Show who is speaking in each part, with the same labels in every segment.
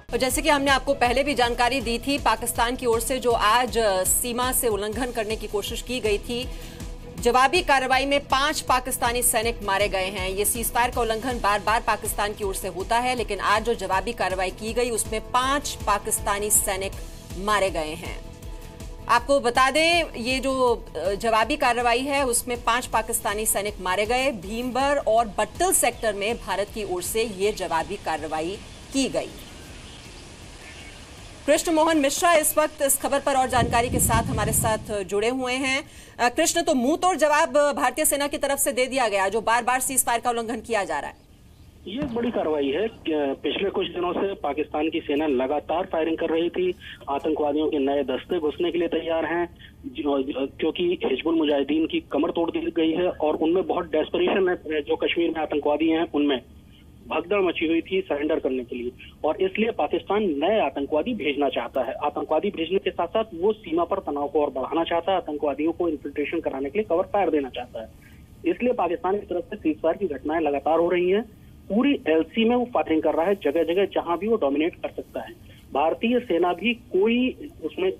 Speaker 1: और जैसे कि हमने आपको पहले भी जानकारी दी थी, पाकिस्तान की ओर से जो आज सीमा से उल्लंघन करने की कोशिश की गई थी, जवाबी कार्रवाई में 5 पाकिस्तानी सैनिक मारे गए हैं। ये सीजफायर का उल्लंघन बार बार पाकिस्तान की ओर से होता है, लेकिन आज जो जवाबी कार्रवाई की गई उसमें 5 पाकिस्तानी सैनिक मारे गए हैं। आपको बता दें, ये जो जवाबी कार्रवाई है उसमें 5 पाकिस्तानी सैनिक मारे गए। भीमबर और बट्टल सेक्टर में भारत की ओर से ये जवाबी कार्रवाई की गई। कृष्ण मोहन मिश्रा इस वक्त इस खबर पर और जानकारी के साथ हमारे साथ जुड़े हुए हैं। कृष्ण, तो मुंह तोड़ जवाब भारतीय सेना की तरफ से दे दिया गया, जो बार बार सीजफायर का उल्लंघन किया जा रहा है।
Speaker 2: ये बड़ी कार्रवाई है। पिछले कुछ दिनों से पाकिस्तान की सेना लगातार फायरिंग कर रही थी। आतंकवादियों के नए दस्ते घुसने के लिए तैयार हैं, क्योंकि हिजबुल मुजाहिदीन की कमर तोड़ दी गई है और उनमें बहुत डेस्परेशन है। जो कश्मीर में आतंकवादी हैं उनमें भगदड़ मची हुई थी सरेंडर करने के लिए, और इसलिए पाकिस्तान नए आतंकवादी भेजना चाहता है। आतंकवादी भेजने के साथ साथ वो सीमा पर तनाव को और बढ़ाना चाहता है, आतंकवादियों को इन्फिल्ट्रेशन कराने के लिए कवर फायर देना चाहता है। इसलिए पाकिस्तान की तरफ से सीजफायर की घटनाएं लगातार हो रही हैं। पूरी एलसी में वो फायरिंग कर रहा है, जगह जगह जहां भी वो डोमिनेट कर सकता है। भारतीय सेना भी कोई उसमें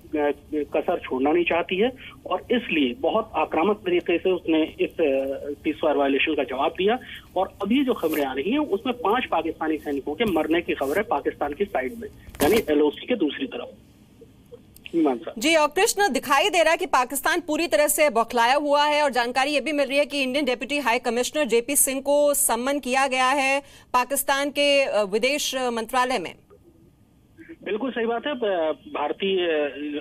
Speaker 2: कसर छोड़ना नहीं चाहती है, और इसलिए बहुत आक्रामक तरीके से उसने इस सीजफायर वायलेशन का जवाब दिया। और अभी जो खबरें आ रही हैं उसमें 5 पाकिस्तानी सैनिकों के मरने की खबर है पाकिस्तान की साइड में, यानी एलओसी के दूसरी तरफ।
Speaker 1: जी, और कृष्ण, दिखाई दे रहा है कि पाकिस्तान पूरी तरह से बौखलाया हुआ है, और जानकारी ये भी मिल रही है कि Indian deputy high commissioner JP Singh को सम्मन किया गया है पाकिस्तान के विदेश मंत्रालय में।
Speaker 2: बिल्कुल सही बात है। भारतीय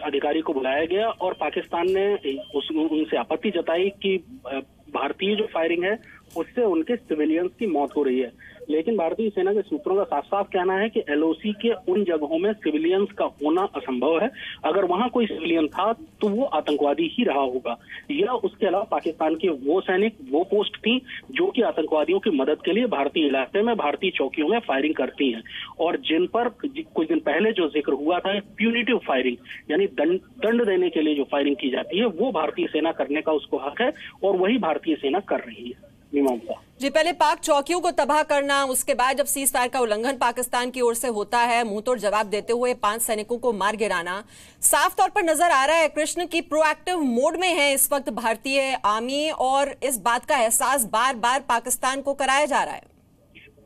Speaker 2: अधिकारी को बुलाया गया और पाकिस्तान ने उनसे आपत्ति जताई कि भारतीय जो फायरिंग है उससे उनके सिविलियंस की मौत हो रही है। लेकिन भारतीय सेना के सूत्रों का साफ साफ कहना है कि एलओसी के उन जगहों में सिविलियंस का होना असंभव है। अगर वहां कोई सिविलियन था तो वो आतंकवादी ही रहा होगा, या उसके अलावा पाकिस्तान के वो सैनिक, वो पोस्ट थी जो कि आतंकवादियों की मदद के लिए भारतीय इलाके में, भारतीय चौकियों में फायरिंग करती हैं, और जिन पर कुछ दिन पहले जो जिक्र हुआ था प्यूनिटिव फायरिंग, यानी दंड देने के लिए जो फायरिंग की जाती है, वो भारतीय सेना करने का उसको हक है, और वही भारतीय सेना कर रही है।
Speaker 1: जी, पहले पाक चौकियों को तबाह करना, उसके बाद जब सीजफायर का उल्लंघन पाकिस्तान की ओर से होता है, मुंहतोड़ जवाब देते हुए 5 सैनिकों को मार गिराना, साफ तौर पर नजर आ रहा है कृष्ण की प्रोएक्टिव मोड में है इस वक्त भारतीय आर्मी, और इस बात का एहसास बार बार पाकिस्तान को कराया जा रहा है।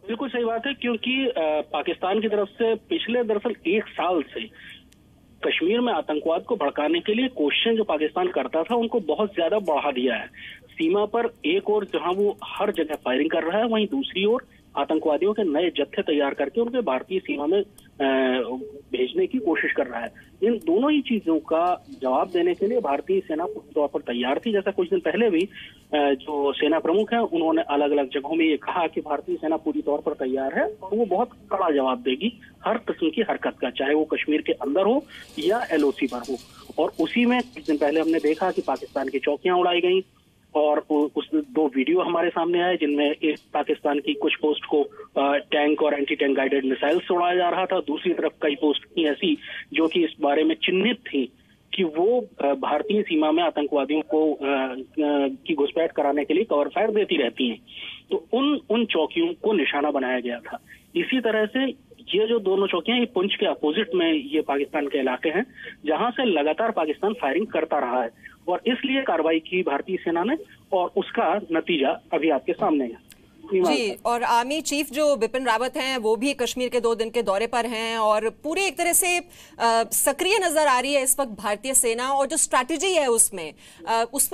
Speaker 2: बिल्कुल सही बात है, क्योंकि पाकिस्तान की तरफ से पिछले दरअसल 1 साल से कश्मीर में आतंकवाद को भड़काने के लिए कोशिशें जो पाकिस्तान करता था उनको बहुत ज्यादा बढ़ा दिया है। सीमा पर एक ओर जहां वो हर जगह फायरिंग कर रहा है, वहीं दूसरी ओर आतंकवादियों के नए जत्थे तैयार करके उनके भारतीय सीमा में भेजने की कोशिश कर रहा है। इन दोनों ही चीजों का जवाब देने के लिए भारतीय सेना पूरी तौर पर तैयार थी। जैसा कुछ दिन पहले भी जो सेना प्रमुख हैं उन्होंने अलग अलग जगहों में ये कहा कि भारतीय सेना पूरी तौर पर तैयार है और वो बहुत कड़ा जवाब देगी हर किस्म की हरकत का, चाहे वो कश्मीर के अंदर हो या एलओसी पर हो। और उसी में कुछ दिन पहले हमने देखा कि पाकिस्तान की चौकियां उड़ाई गई, और उस 2 वीडियो हमारे सामने आए जिनमें एक पाकिस्तान की कुछ पोस्ट को टैंक और एंटी टैंक गाइडेड मिसाइल से उड़ाया जा रहा था। दूसरी तरफ कई पोस्ट थी ऐसी जो कि इस बारे में चिन्हित थी कि वो भारतीय सीमा में आतंकवादियों को की घुसपैठ कराने के लिए कवर फायर देती रहती हैं। तो उन चौकियों को निशाना बनाया गया था। इसी तरह से ये जो दोनों चौकियां, ये पुंछ के अपोजिट में ये पाकिस्तान के इलाके हैं जहां से लगातार पाकिस्तान फायरिंग करता रहा है, और इसलिए कार्रवाई की भारतीय सेना ने, और उसका नतीजा अभी आपके सामने है।
Speaker 1: जी, और आर्मी चीफ जो बिपिन रावत हैं वो भी कश्मीर के 2 दिन के दौरे पर हैं, और पूरी एक तरह से सक्रिय नजर आ रही है इस वक्त भारतीय सेना, और जो स्ट्रैटेजी है उसमें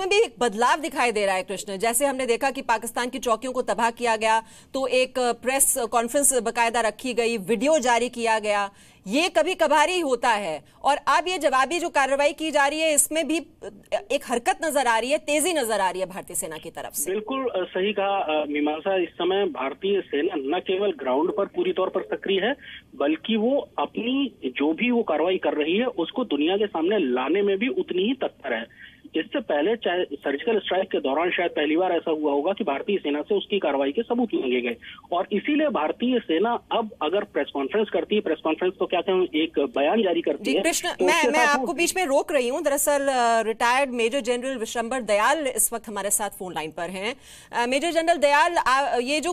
Speaker 1: भी एक बदलाव दिखाई दे रहा है कृष्ण। जैसे हमने देखा कि पाकिस्तान की चौकियों को तबाह किया गया तो एक प्रेस कॉन्फ्रेंस बाकायदा रखी गई, वीडियो जारी किया गया, ये कभी कभार ही होता है। और अब ये जवाबी जो कार्रवाई की जा रही है इसमें भी एक हरकत नजर आ रही है, तेजी नजर आ रही है भारतीय सेना की तरफ से।
Speaker 2: बिल्कुल सही कहा मीमांसा। इस समय भारतीय सेना न केवल ग्राउंड पर पूरी तौर पर सक्रिय है, बल्कि वो अपनी जो भी वो कार्रवाई कर रही है उसको दुनिया के सामने लाने में भी उतनी ही तत्पर है। इससे पहले चाहे सर्जिकल स्ट्राइक के दौरान शायद पहली बार ऐसा हुआ होगा कि भारतीय सेना से उसकी कार्रवाई के सबूत मांगे गए, और इसीलिए भारतीय सेना अब अगर प्रेस कॉन्फ्रेंस करती है, प्रेस कॉन्फ्रेंस तो क्या कहें, एक बयान जारी करती है।
Speaker 1: कृष्ण, मैं आपको बीच में रोक रही हूँ। दरअसल retired major general Vishambar Dayal इस वक्त हमारे साथ फोन लाइन पर हैं। मेजर जनरल दयाल, ये जो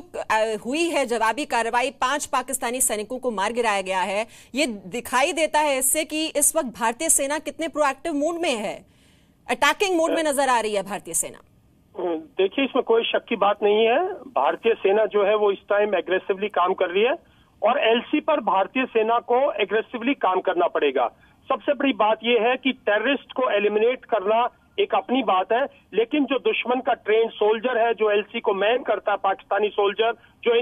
Speaker 1: हुई है जवाबी कार्रवाई, 5 पाकिस्तानी सैनिकों को मार गिराया गया है, ये दिखाई देता है इससे कि इस वक्त भारतीय सेना कितने प्रोएक्टिव मोड में है, अटैकिंग मोड में नजर आ रही है भारतीय सेना।
Speaker 3: देखिए, इसमें कोई शक की बात नहीं है। भारतीय सेना जो है वो इस टाइम एग्रेसिवली काम कर रही है और एलसी पर भारतीय सेना को एग्रेसिवली काम करना पड़ेगा। सबसे बड़ी बात यह है कि टेररिस्ट को एलिमिनेट करना एक अपनी बात है, लेकिन जो दुश्मन का ट्रेन सोल्जर है, जो एलसी को मैन करता है, पाकिस्तानी सोल्जर जो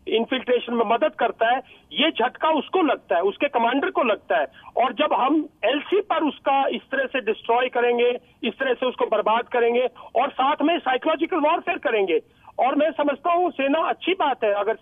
Speaker 3: इन्फिल्ट्रेशन में मदद करता है, ये झटका उसको लगता है, उसके कमांडर को लगता है। और जब हम एलसी पर उसका इस तरह से डिस्ट्रॉय करेंगे, इस तरह से उसको बर्बाद करेंगे और साथ में साइकोलॉजिकल वॉरफेयर करेंगे, और मैं समझता हूँ सेना अच्छी बात है। अगर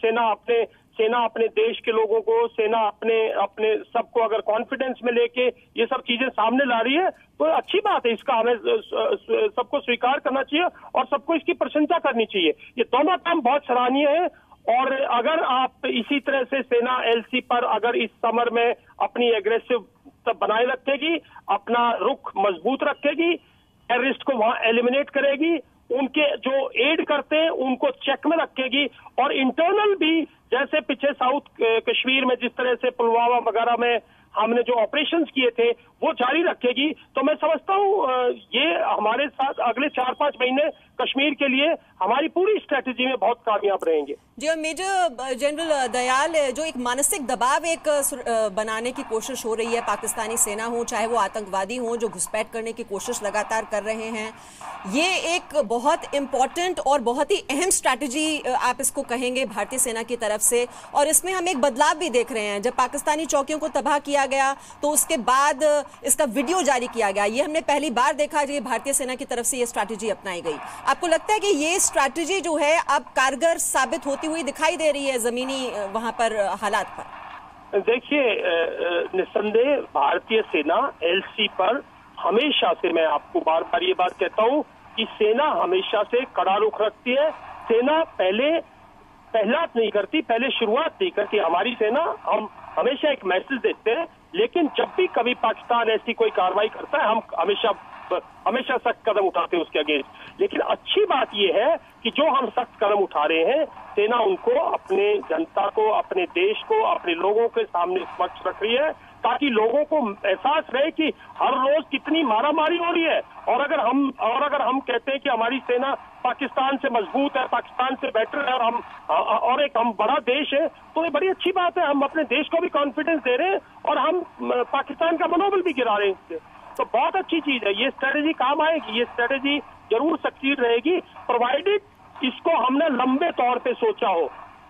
Speaker 3: सेना अपने देश के लोगों को, सेना अपने सबको अगर कॉन्फिडेंस में लेके ये सब चीजें सामने ला रही है तो अच्छी बात है। इसका हमें सबको स्वीकार करना चाहिए और सबको इसकी प्रशंसा करनी चाहिए। ये दोनों काम बहुत सराहनीय है। और अगर आप इसी तरह से सेना एलसी पर अगर इस समर में अपनी एग्रेसिव बनाए रखेगी, अपना रुख मजबूत रखेगी, टेररिस्ट को वहां एलिमिनेट करेगी, उनके जो एड करते हैं उनको चेक में रखेगी, और इंटरनल भी जैसे पीछे साउथ कश्मीर में जिस तरह से पुलवामा वगैरह में हमने जो ऑपरेशंस किए थे वो जारी रखेगी। तो मैं समझता हूँ ये हमारे साथ अगले 4-5 महीने कश्मीर के लिए हमारी पूरी स्ट्रेटेजी में बहुत कामयाब रहेंगे।
Speaker 1: जी, मेजर जनरल दयाल, जो एक मानसिक दबाव बनाने की कोशिश हो रही है, पाकिस्तानी सेना हो चाहे वो आतंकवादी हो जो घुसपैठ करने की कोशिश लगातार कर रहे हैं, ये एक बहुत इंपॉर्टेंट और बहुत ही अहम स्ट्रैटेजी आप इसको कहेंगे भारतीय सेना की तरफ से। और इसमें हम एक बदलाव भी देख रहे हैं। जब पाकिस्तानी चौकियों को तबाह किया गया तो उसके बाद इसका वीडियो जारी किया गया, ये हमने पहली बार देखा कि भारतीय सेना की तरफ से ये स्ट्रैटेजी अपनाई गई। आपको लगता है कि ये स्ट्रैटेजी जो है अब कारगर साबित होती हुई दिखाई दे रही है जमीनी वहां पर हालात पर?
Speaker 3: देखिए, निस्संदेह भारतीय सेना एलसी पर हमेशा से, मैं आपको बार बार ये बात कहता हूं कि सेना हमेशा से कड़ा रुख रखती है। सेना पहलात नहीं करती, पहले शुरुआत नहीं करती। हमारी सेना, हम हमेशा एक मैसेज देते हैं, लेकिन जब भी कभी पाकिस्तान ऐसी कोई कार्रवाई करता है हम हमेशा सख्त कदम उठाते हैं उसके अगेंस्ट। लेकिन अच्छी बात यह है कि जो हम सख्त कदम उठा रहे हैं, सेना उनको, अपने जनता को, अपने देश को, अपने लोगों के सामने स्पष्ट रख रही है, ताकि लोगों को एहसास रहे कि हर रोज कितनी मारामारी हो रही है। और अगर हम कहते हैं कि हमारी सेना पाकिस्तान से मजबूत है, पाकिस्तान से बेटर है, और हम बड़ा देश है, तो ये बड़ी अच्छी बात है। हम अपने देश को भी कॉन्फिडेंस दे रहे हैं और हम पाकिस्तान का मनोबल भी गिरा रहे हैं। तो बहुत अच्छी चीज है, ये स्ट्रेटेजी काम आएगी, ये स्ट्रेटेजी जरूर सक्सीड रहेगी, प्रोवाइडेड इसको हमने लंबे तौर पे सोचा हो।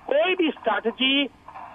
Speaker 3: कोई भी स्ट्रैटेजी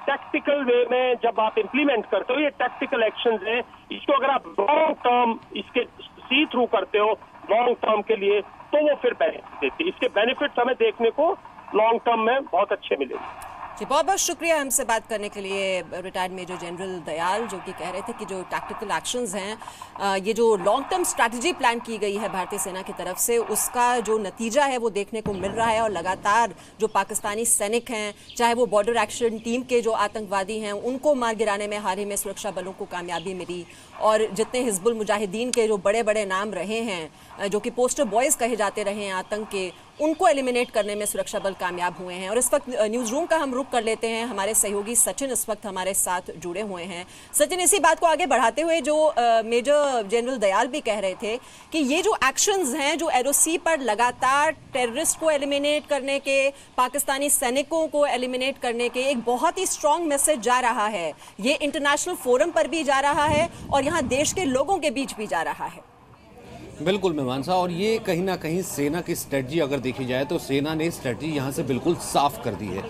Speaker 3: टैक्टिकल वे में जब आप इंप्लीमेंट करते हो, ये टैक्टिकल एक्शंस हैं, इसको अगर आप लॉन्ग टर्म इसके सी थ्रू करते हो लॉन्ग टर्म के लिए, तो वो फिर बेनिफिट देती है। इसके बेनिफिट्स हमें देखने को लॉन्ग टर्म में बहुत अच्छे मिलेंगे।
Speaker 1: जी, बहुत बहुत शुक्रिया हमसे बात करने के लिए रिटायर्ड मेजर जनरल दयाल, जो कि कह रहे थे कि जो टैक्टिकल एक्शंस हैं, ये जो लॉन्ग टर्म स्ट्रैटेजी प्लान की गई है भारतीय सेना की तरफ से, उसका जो नतीजा है वो देखने को मिल रहा है। और लगातार जो पाकिस्तानी सैनिक हैं, चाहे वो बॉर्डर एक्शन टीम के जो आतंकवादी हैं, उनको मार गिराने में हाल ही में सुरक्षा बलों को कामयाबी मिली, और जितने हिजबुल मुजाहिदीन के जो बड़े बड़े नाम रहे हैं, जो कि पोस्टर बॉयज कहे जाते रहे हैं आतंक के, उनको एलिमिनेट करने में सुरक्षा बल कामयाब हुए हैं। और इस वक्त न्यूज़ रूम का हम रुख कर लेते हैं। हमारे सहयोगी सचिन इस वक्त हमारे साथ जुड़े हुए हैं। सचिन, इसी बात को आगे बढ़ाते हुए जो मेजर जनरल दयाल भी कह रहे थे कि ये जो एक्शंस हैं, जो एलओसी पर लगातार टेररिस्ट को एलिमिनेट करने के, पाकिस्तानी सैनिकों को एलिमिनेट करने के, एक बहुत ही स्ट्रॉन्ग मैसेज जा रहा है। ये इंटरनेशनल फोरम पर भी जा रहा है और यहाँ देश के लोगों के बीच भी जा रहा है।
Speaker 4: बिल्कुल मीमांसा, और ये कहीं ना कहीं सेना की स्ट्रेटजी अगर देखी जाए तो सेना ने स्ट्रेटजी यहाँ से बिल्कुल साफ कर दी है।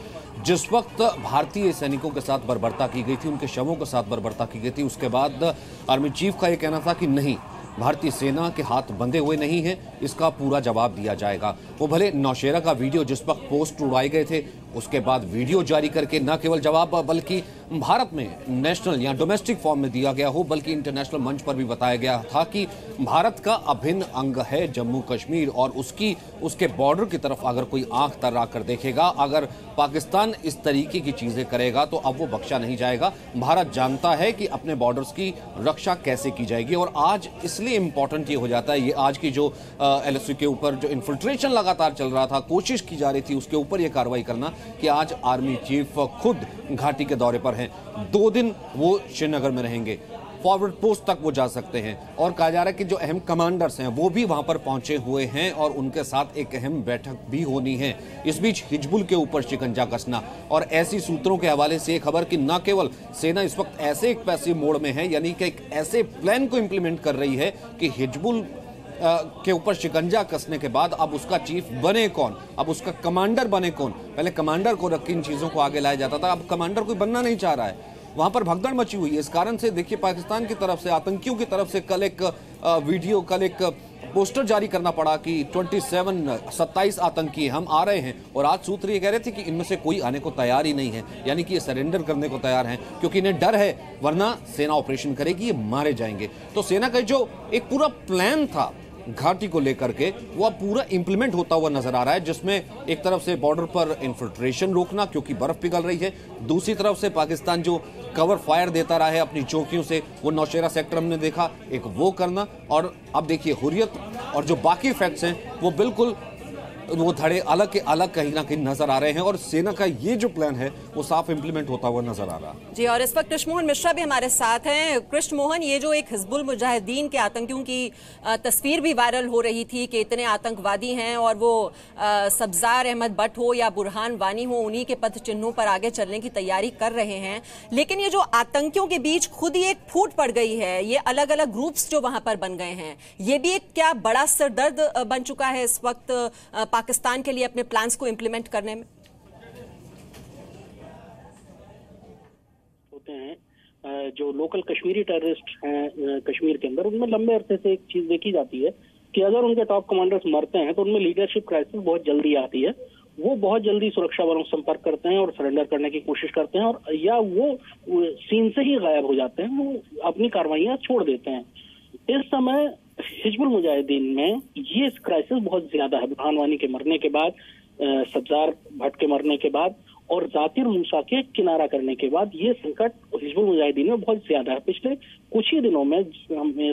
Speaker 4: जिस वक्त भारतीय सैनिकों के साथ बर्बरता की गई थी, उनके शवों के साथ बर्बरता की गई थी, उसके बाद आर्मी चीफ का ये कहना था कि नहीं, भारतीय सेना के हाथ बंधे हुए नहीं हैं, इसका पूरा जवाब दिया जाएगा। वो भले नौशेरा का वीडियो जिस वक्त पोस्ट उड़ाए गए थे उसके बाद वीडियो जारी करके न केवल जवाब बल्कि भारत में नेशनल या डोमेस्टिक फॉर्म में दिया गया हो, बल्कि इंटरनेशनल मंच पर भी बताया गया था कि भारत का अभिन्न अंग है जम्मू कश्मीर, और उसके बॉर्डर की तरफ अगर कोई आंख तर्रा कर देखेगा, अगर पाकिस्तान इस तरीके की चीजें करेगा तो अब वो बख्शा नहीं जाएगा। भारत जानता है कि अपने बॉर्डर्स की रक्षा कैसे की जाएगी। और आज इसलिए इंपॉर्टेंट ये हो जाता है, ये आज की जो LSU के ऊपर जो इन्फिल्ट्रेशन लगातार चल रहा था, कोशिश की जा रही थी उसके ऊपर ये कार्रवाई करना, कि आज आर्मी चीफ खुद घाटी के दौरे पर हैं। 2 दिन वो श्रीनगर में रहेंगे, फॉरवर्ड पोस्ट तक वो जा सकते हैं, और कहा जा रहा है कि जो अहम कमांडर्स हैं वो भी वहां पर पहुंचे हुए हैं और उनके साथ एक अहम बैठक भी होनी है। इस बीच हिजबुल के ऊपर शिकंजा कसना, और ऐसी सूत्रों के हवाले से एक खबर कि न केवल सेना इस वक्त ऐसे एक पैसिव मोड में है, यानी कि एक ऐसे प्लान को इंप्लीमेंट कर रही है कि हिजबुल के ऊपर शिकंजा कसने के बाद अब उसका चीफ बने कौन, अब उसका कमांडर बने कौन। पहले कमांडर को रख के इन चीजों को आगे लाया जाता था, अब कमांडर कोई बनना नहीं चाह रहा है। वहां पर भगदड़ मची हुई है। इस कारण से देखिए, पाकिस्तान की तरफ से, आतंकियों की तरफ से कल एक पोस्टर जारी करना पड़ा कि 27 आतंकी हम आ रहे हैं, और आज सूत्र ये कह रहे थे कि इनमें से कोई आने को तैयार ही नहीं है, यानी कि ये सरेंडर करने को तैयार हैं, क्योंकि इन्हें डर है वरना सेना ऑपरेशन करेगी, ये मारे जाएंगे। तो सेना का जो एक पूरा प्लान था घाटी को लेकर के, वो अब पूरा इंप्लीमेंट होता हुआ नजर आ रहा है, जिसमें एक तरफ से बॉर्डर पर इन्फिल्ट्रेशन रोकना क्योंकि बर्फ पिघल रही है, दूसरी तरफ से पाकिस्तान जो कवर फायर देता रहा है अपनी चौकियों से, वो नौशेरा सेक्टर हमने देखा, एक वो करना, और अब देखिए हुर्रियत और जो बाकी फैक्ट्स हैं वो बिल्कुल वो धड़े अलग के अलग कहीं ना कहीं नजर आ रहे हैं, और सेना का ये जो प्लान है वो साफ इंप्लीमेंट होता हुआ नजर आ रहा है।
Speaker 1: जी, और इस वक्त कृष्ण मोहन मिश्रा भी हमारे साथ हैं। कृष्ण मोहन, ये जो एक हिजबुल मुजाहिदीन के आतंकियों की तस्वीर भी वायरल हो रही थी कि इतने आतंकवादी हैं, और वो सब्जार अहमद भट्ट हो या बुरहान वानी हो, उन्हीं के पद चिन्हों पर आगे चलने की तैयारी कर रहे हैं, लेकिन ये जो आतंकियों के बीच खुद ही एक फूट पड़ गई है, ये अलग अलग ग्रुप्स जो वहां पर बन गए हैं, ये भी एक क्या बड़ा सिरदर्द बन चुका है इस वक्त पाकिस्तान के लिए अपने प्लान्स को इंप्लीमेंट करने में?
Speaker 2: होते हैं जो लोकल कश्मीरी टेररिस्ट हैं कश्मीर के अंदर, उनमें लंबे अरसे से एक चीज देखी जाती है कि अगर उनके टॉप कमांडर्स मरते हैं तो उनमें लीडरशिप क्राइसिस बहुत जल्दी आती है। वो बहुत जल्दी सुरक्षा बलों से संपर्क करते हैं और सरेंडर करने की कोशिश करते हैं, और या वो सीन से ही गायब हो जाते हैं, वो अपनी कार्रवाइयां छोड़ देते हैं। इस समय हिजबुल मुजाहिदीन में ये क्राइसिस बहुत ज्यादा है। बुरहान वानी के मरने के बाद, सब्जार भट्ट के मरने के बाद और जाकिर मूसा के किनारा करने के बाद ये संकट हिजबुल मुजाहिदीन में बहुत ज्यादा है। पिछले कुछ ही दिनों में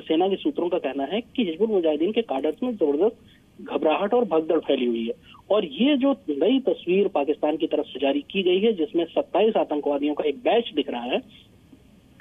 Speaker 2: सेना के सूत्रों का कहना है कि हिजबुल मुजाहिदीन के काडर्स में जबरदस्त घबराहट और भगदड़ फैली हुई है, और ये जो नई तस्वीर पाकिस्तान की तरफ से जारी की गई है जिसमें 27 आतंकवादियों का एक बैच दिख रहा है,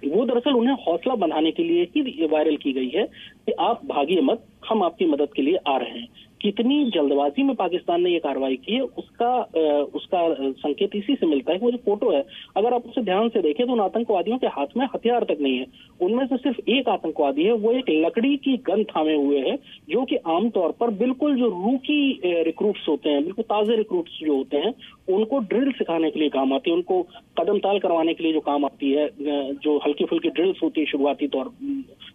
Speaker 2: वो दरअसल उन्हें हौसला बढ़ाने के लिए ही वायरल की गई है कि आप भागिए मत, हम आपकी मदद के लिए आ रहे हैं। कितनी जल्दबाजी में पाकिस्तान ने ये कार्रवाई की है उसका संकेत इसी से मिलता है। वो जो फोटो है, अगर आप उसे ध्यान से देखें तो उन आतंकवादियों के हाथ में हथियार तक नहीं है। उनमें से सिर्फ एक आतंकवादी है, वो एक लकड़ी की गन थामे हुए है, जो कि आमतौर पर बिल्कुल जो रूकी रिक्रूट्स होते हैं, बिल्कुल ताजे रिक्रूट्स जो होते हैं, उनको ड्रिल सिखाने के लिए काम आती है, उनको कदम ताल करवाने के लिए जो काम आती है, जो हल्की फुल्की ड्रिल्स होती है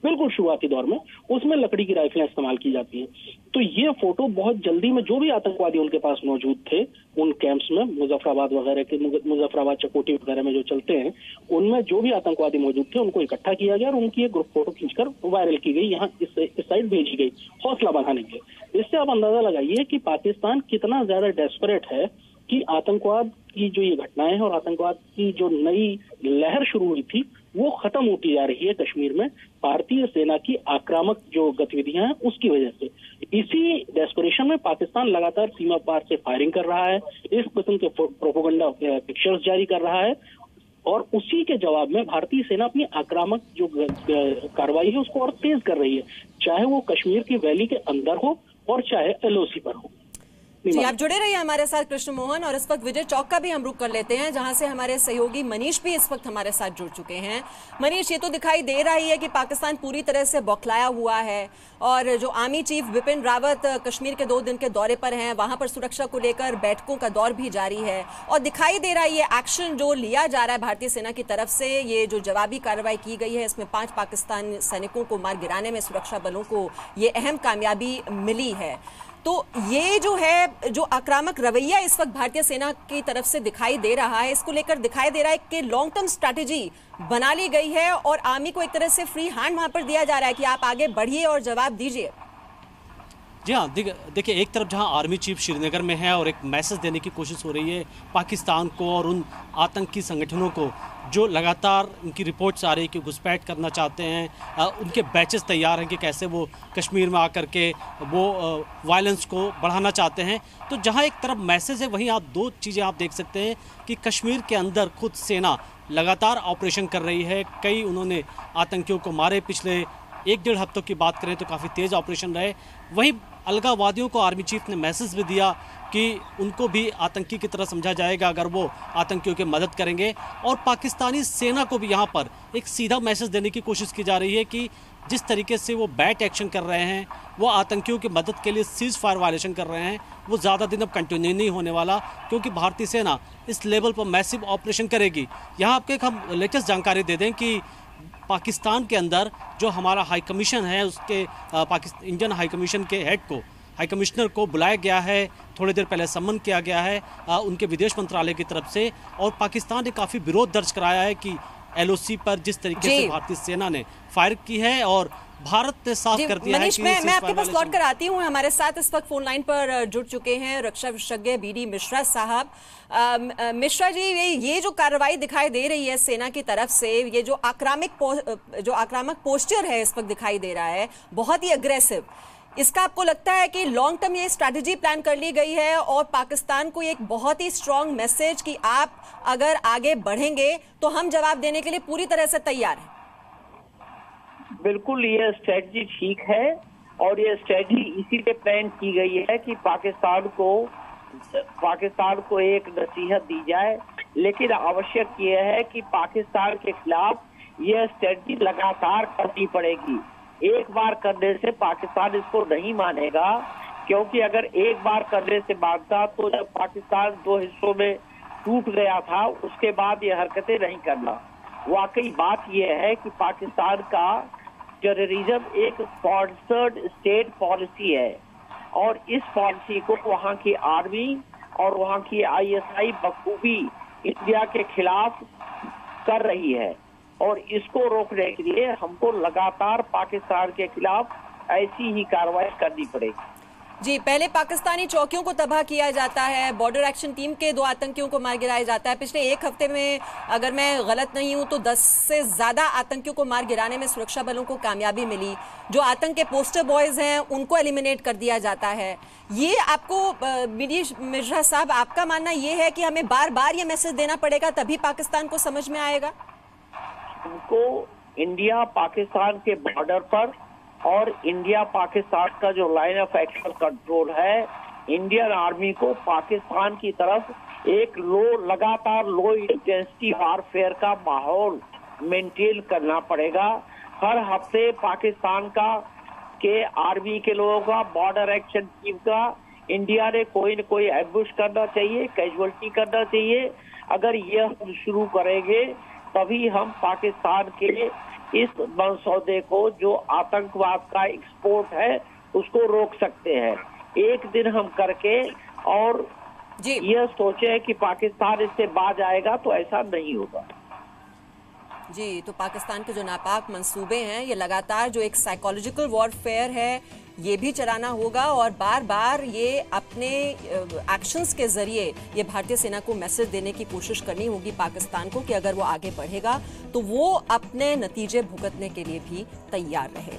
Speaker 2: बिल्कुल शुरुआती दौर में, उसमें लकड़ी की राइफलें इस्तेमाल की जाती है। तो ये फोटो बहुत जल्दी में जो भी आतंकवादी उनके पास मौजूद थे उन कैंप्स में, मुजफ्फराबाद चकोटी वगैरह में जो चलते हैं, उनमें जो भी आतंकवादी मौजूद थे उनको इकट्ठा किया गया और उनकी एक ग्रुप फोटो खींचकर वायरल की गई, यहाँ इस साइड भेजी गई हौसला बढ़ाने के लिए। इससे आप अंदाजा लगाइए कि पाकिस्तान कितना ज्यादा डेस्परेट है कि आतंकवाद की जो ये घटनाएं हैं और आतंकवाद की जो नई लहर शुरू हुई थी वो खत्म होती जा रही है कश्मीर में भारतीय सेना की आक्रामक जो गतिविधियां हैं उसकी वजह से। इसी डेस्परेशन में पाकिस्तान लगातार सीमा पार से फायरिंग कर रहा है, इस किस्म के प्रोपोगंडा पिक्चर्स जारी कर रहा है, और उसी के जवाब में भारतीय सेना अपनी आक्रामक जो कार्रवाई है उसको और तेज कर रही है, चाहे वो कश्मीर की वैली के अंदर हो और चाहे LOC पर हो।
Speaker 1: जी, आप जुड़े रहिए हमारे साथ कृष्ण मोहन, और इस वक्त विजय चौक का भी हम रुख कर लेते हैं जहां से हमारे सहयोगी मनीष भी इस वक्त हमारे साथ जुड़ चुके हैं। मनीष, ये तो दिखाई दे रहा ही है कि पाकिस्तान पूरी तरह से बौखलाया हुआ है, और जो आर्मी चीफ बिपिन रावत कश्मीर के 2 दिन के दौरे पर हैं, वहां पर सुरक्षा को लेकर बैठकों का दौर भी जारी है, और दिखाई दे रहा है ये एक्शन जो लिया जा रहा है भारतीय सेना की तरफ से, ये जो जवाबी कार्रवाई की गई है इसमें 5 पाकिस्तान सैनिकों को मार गिराने में सुरक्षा बलों को ये अहम कामयाबी मिली है। तो ये जो है, जो आक्रामक रवैया इस वक्त भारतीय सेना की तरफ से दिखाई दे रहा है, इसको लेकर दिखाई दे रहा है कि लॉन्ग टर्म स्ट्रैटेजी बना ली गई है और आर्मी को एक तरह से फ्री हैंड वहां पर दिया जा रहा है कि आप आगे बढ़िए और जवाब दीजिए।
Speaker 5: जी हाँ, देखिए एक तरफ जहां आर्मी चीफ श्रीनगर में है और एक मैसेज देने की कोशिश हो रही है पाकिस्तान को और उन आतंकी संगठनों को जो लगातार उनकी रिपोर्ट्स आ रही है कि घुसपैठ करना चाहते हैं, उनके बैचेस तैयार हैं कि कैसे वो कश्मीर में आकर के वो वायलेंस को बढ़ाना चाहते हैं। तो जहां एक तरफ मैसेज है, वहीं आप दो चीज़ें आप देख सकते हैं कि कश्मीर के अंदर खुद सेना लगातार ऑपरेशन कर रही है। कई उन्होंने आतंकियों को मारे, पिछले 1-1.5 हफ्तों की बात करें तो काफ़ी तेज़ ऑपरेशन रहे। वहीं अलगाववादियों को आर्मी चीफ ने मैसेज भी दिया कि उनको भी आतंकी की तरह समझा जाएगा अगर वो आतंकियों की मदद करेंगे। और पाकिस्तानी सेना को भी यहाँ पर एक सीधा मैसेज देने की कोशिश की जा रही है कि जिस तरीके से वो बैट एक्शन कर रहे हैं, वो आतंकियों की मदद के लिए सीज फायर वायलेशन कर रहे हैं, वो ज़्यादा दिन अब कंटिन्यू नहीं होने वाला, क्योंकि भारतीय सेना इस लेवल पर मैसिव ऑपरेशन करेगी। यहाँ आपको एक हम लेटेस्ट जानकारी दे दें कि पाकिस्तान के अंदर जो हमारा हाई कमीशन है, उसके इंडियन हाई कमीशन के हेड को, हाई कमिश्नर को बुलाया गया है, थोड़ी देर पहले सम्मन किया गया है उनके विदेश मंत्रालय की तरफ से। और पाकिस्तान ने काफ़ी विरोध दर्ज कराया है कि LOC पर जिस तरीके से भारतीय सेना ने फायर की है, और भारत ने साफ कर दिया है कि
Speaker 1: मैं आपके पास लौट कर आती हूँ। हमारे साथ इस वक्त फोन लाइन पर जुड़ चुके हैं रक्षा विशेषज्ञ BD मिश्रा साहब। मिश्रा जी, ये जो कार्रवाई दिखाई दे रही है सेना की तरफ से, ये जो आक्रामक पोस्चर है इस वक्त दिखाई दे रहा है, बहुत ही अग्रेसिव, इसका आपको लगता है कि लॉन्ग टर्म ये स्ट्रैटेजी प्लान कर ली गई है और पाकिस्तान को एक बहुत ही स्ट्रांग मैसेज कि आप अगर आगे बढ़ेंगे तो हम जवाब देने के लिए पूरी तरह से तैयार हैं?
Speaker 6: बिल्कुल, ये स्ट्रेटजी ठीक है और ये स्ट्रेटजी इसीलिए प्लान की गई है कि पाकिस्तान को एक नसीहत दी जाए। लेकिन आवश्यक ये है कि पाकिस्तान के खिलाफ ये स्ट्रेटजी लगातार करनी पड़ेगी। एक बार करने से पाकिस्तान इसको नहीं मानेगा, क्योंकि अगर एक बार करने से मानता तो जब पाकिस्तान 2 हिस्सों में टूट गया था उसके बाद ये हरकतें नहीं करना। वाकई बात यह है कि पाकिस्तान का टेररिज्म एक स्पॉन्सर्ड स्टेट पॉलिसी है और इस पॉलिसी को वहाँ की आर्मी और वहाँ की ISI बखूबी इंडिया के खिलाफ कर रही है, और इसको रोकने के लिए हमको लगातार पाकिस्तान के खिलाफ ऐसी ही कार्रवाई करनी पड़ेगी।
Speaker 1: जी, पहले पाकिस्तानी चौकियों को तबाह किया जाता है, बॉर्डर एक्शन टीम के 2 आतंकियों को मार गिराया जाता है। पिछले 1 हफ्ते में अगर मैं गलत नहीं हूं तो 10 से ज्यादा आतंकियों को मार गिराने में सुरक्षा बलों को कामयाबी मिली। जो आतंक के पोस्टर बॉयज हैं उनको एलिमिनेट कर दिया जाता है। ये आपको BD मिश्रा साहब, आपका मानना ये है कि हमें बार बार ये मैसेज देना पड़ेगा तभी पाकिस्तान को समझ में आएगा?
Speaker 6: हमको इंडिया पाकिस्तान के बॉर्डर पर और इंडिया पाकिस्तान का जो लाइन ऑफ एक्शन कंट्रोल है, इंडियन आर्मी को पाकिस्तान की तरफ एक लगातार लो इंटेंसिटी वारफेयर का माहौल मेंटेन करना पड़ेगा। हर हफ्ते पाकिस्तान के आर्मी के लोगों का, बॉर्डर एक्शन टीम का, इंडिया ने कोई न कोई एम्बुश करना चाहिए, कैजुअलिटी करना चाहिए। अगर यह हम शुरू करेंगे तभी हम पाकिस्तान के इस मनसौदे को, जो आतंकवाद का एक्सपोर्ट है, उसको रोक सकते हैं। एक दिन हम करके और यह सोचे कि पाकिस्तान इससे बाज आएगा, तो ऐसा नहीं होगा।
Speaker 1: जी, तो पाकिस्तान के जो नापाक मंसूबे हैं, ये लगातार जो एक साइकोलॉजिकल वॉरफेयर है, ये भी चलाना होगा और बार बार ये अपने एक्शंस के जरिए ये भारतीय सेना को मैसेज देने की कोशिश करनी होगी पाकिस्तान को कि अगर वो आगे बढ़ेगा तो वो अपने नतीजे भुगतने के लिए भी तैयार रहे।